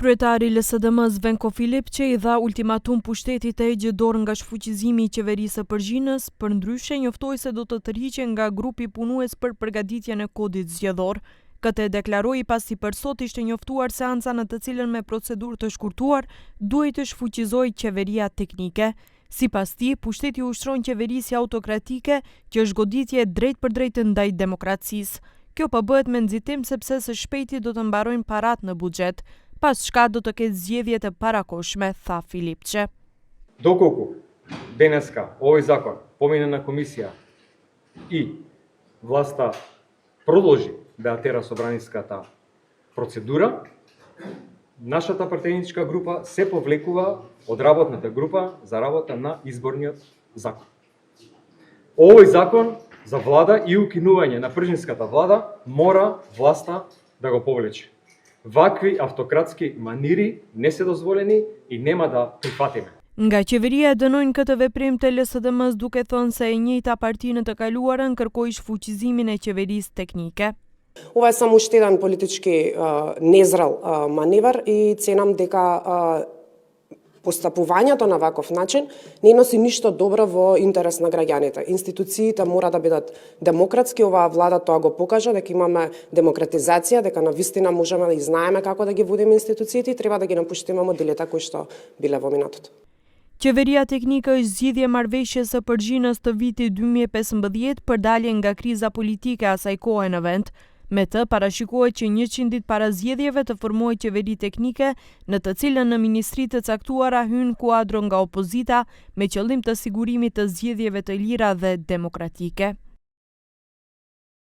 Kryetari i LSDM-s Venko Filipçe i dha ultimatum pushtetit të heqë dorë nga shfuqizimi i qeverisë së Pergjinës, përndryshe njoftoi se do të tërhiqen nga grupi punues për përgatitjen e kodit zgjedhor. Këtë e deklaroi pasi për sot ishte njoftuar seanca në të cilën me procedurë të shkurtuar duhej të shfuqizojë qeveria teknike. Sipas tij, pushteti ushtron qeverisë si autokratike, që është goditje drejt për drejt ndaj demokracisë. Kjo po bëhet me nxitim sepse së shpejti do të mbarojnë parat në buxhet, pas shka do të ketë zgjedhje të parakoshme, tha Filipçe. Доколку денеска овој закон помине на комисија и власта продолжи да тера собраниската процедура, нашата партијничка група се повлекува од работната група за работа на изборниот закон. Овој закон за влада и укинување на пржинската влада мора власта да го повлече. Вакви автократски манири не се дозволени и нема да прифатиме. Nga qeveria e dënojnë këtë veprim të LSDM-s duke thënë se e njëjta parti në të kaluarën kërkoi shfuqizimin e qeverisë teknike. Ова е само уште еден политички незрел маневар и ценам дека постапувањето на ваков начин не носи ништо добро во интерес на граѓаните. Институциите мора да бидат демократски, оваа влада тоа го покажа, дека имаме демократизација, дека навистина можеме да и знаеме како да ги водиме институциите и треба да ги напуштиме моделите кои што биле во минатото. Qeveria teknike është zgjidhje marrëveshjes së Pergjinës të vitit 2015 për dalje nga kriza politike asaj kohe në vend. Me të parashikohet që 100 ditë para zgjedhjeve të formohet qeveri teknike, në të cilën në ministri të caktuara hyn kuadro nga opozita me qëllim të sigurimit të zgjedhjeve të lira dhe demokratike.